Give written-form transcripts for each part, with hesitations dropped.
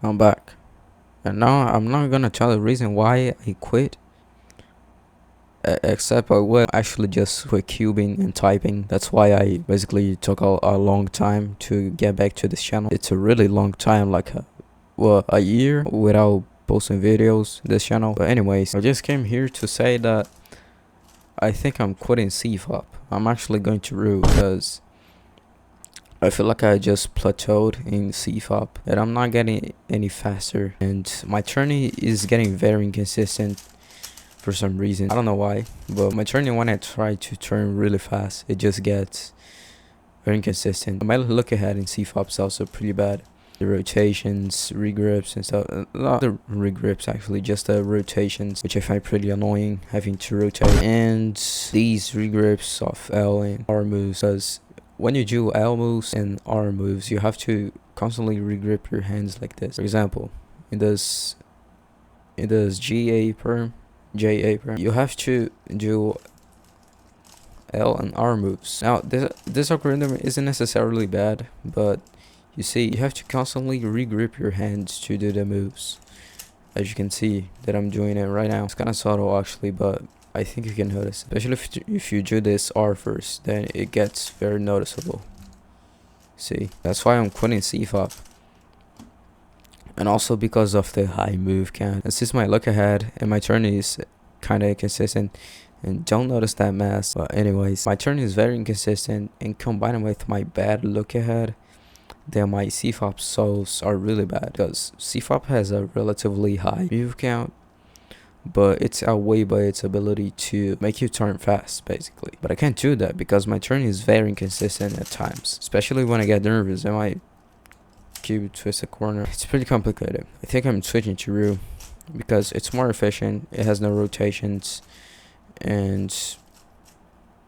I'm back. And now I'm not gonna tell the reason why I quit. Except I will actually just quit cubing and typing. That's why I basically took a long time to get back to this channel. It's a really long time, like a year without posting videos this channel. But anyways, I just came here to say that I think I'm quitting CFOP. I'm actually going to Roux because I feel like I just plateaued in CFOP and I'm not getting any faster, and my turning is getting very inconsistent for some reason. I don't know why, but my turning, when I try to turn really fast, it just gets very inconsistent. My look ahead in CFOP is also pretty bad. The rotations, regrips and stuff, not the regrips actually, just the rotations, which I find pretty annoying having to rotate, and these regrips of L and R moves, because when you do L moves and R moves, you have to constantly regrip your hands like this. For example, in this JA perm, you have to do L and R moves. Now, this algorithm isn't necessarily bad, but you see, you have to constantly regrip your hands to do the moves. As you can see that I'm doing it right now. It's kind of subtle actually, but I think you can notice, especially if you do this R first, then it gets very noticeable. See, that's why I'm quitting CFOP. And also because of the high move count. And since my look ahead and my turn is kind of inconsistent, and don't notice that mess. But anyways, my turn is very inconsistent, and combined with my bad look ahead, then my CFOP solves are really bad, because CFOP has a relatively high move count, but it's outweighed by its ability to make you turn fast, basically. But I can't do that because my turn is very inconsistent at times, especially when I get nervous and my cube twist a corner. It's pretty complicated. I think I'm switching to Roux because it's more efficient, it has no rotations, and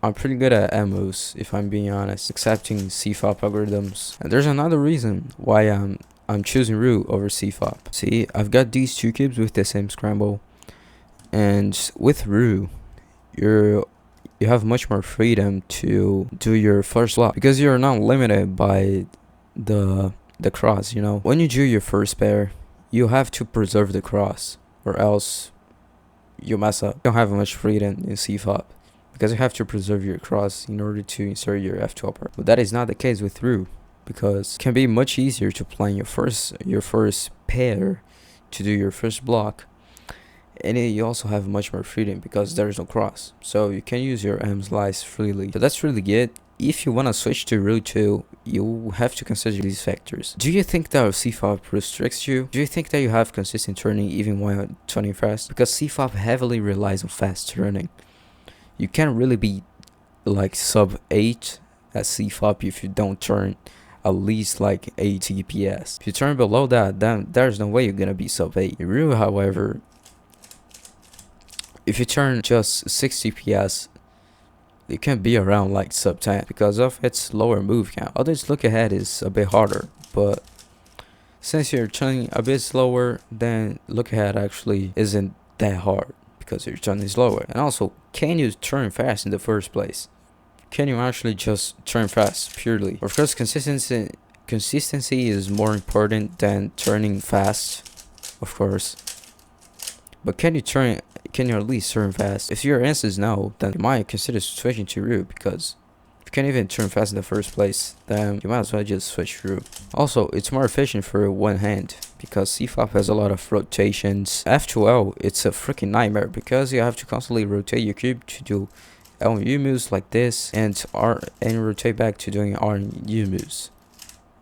I'm pretty good at M moves, if I'm being honest, accepting CFOP algorithms. And there's another reason why I'm choosing Roux over CFOP. See, I've got these two cubes with the same scramble, and with Roux, you have much more freedom to do your first block because you're not limited by the cross, you know. When you do your first pair, you have to preserve the cross, or else you mess up. You don't have much freedom in CFOP because you have to preserve your cross in order to insert your F12 part. But that is not the case with Roux, because it can be much easier to plan your first pair to do your first block, and you also have much more freedom because there is no cross, so you can use your M slice freely. So that's really good. If you want to switch to Roux 2, you have to consider these factors. Do you think that CFOP restricts you? Do you think that you have consistent turning even while turning fast? Because CFOP heavily relies on fast turning. You can't really be like sub 8 at CFOP if you don't turn at least like 8 TPS. If you turn below that, then there's no way you're gonna be sub 8. In Roux, however, if you turn just 6 TPS, it can be around like sub 10 because of its lower move count. Although its look ahead is a bit harder, but since you're turning a bit slower, then look ahead actually isn't that hard because your turn is lower. And also, can you turn fast in the first place? Can you actually just turn fast purely? Of course, consistency is more important than turning fast, of course. But can you at least turn fast? If your answer is no, then you might consider switching to Roux, because if you can't even turn fast in the first place, then you might as well just switch to Roux. Also, it's more efficient for one hand because CFOP has a lot of rotations. F2L, it's a freaking nightmare because you have to constantly rotate your cube to do L and U moves like this, and rotate back to doing R and U moves.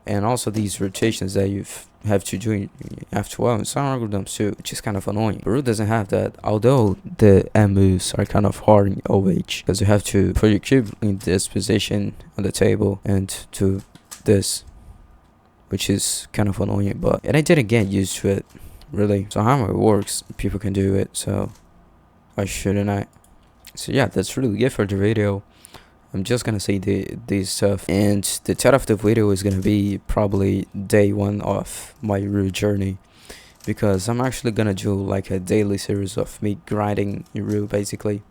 And also these rotations that you have to do in F12 and some algorithms too, which is kind of annoying. But Roux doesn't have that, although the M moves are kind of hard in OH because you have to put your cube in this position on the table and do this, which is kind of annoying. And I didn't get used to it really, so how it works, people can do it, so why shouldn't I? So yeah, that's really good for the video. I'm just gonna say this stuff, and the title of the video is gonna be probably day 1 of my Roux journey, because I'm actually gonna do like a daily series of me grinding in Roux basically.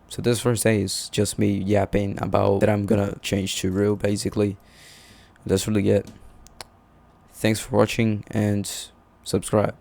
So this first day is just me yapping about that I'm gonna change to Roux basically. That's really it. Thanks for watching, and subscribe.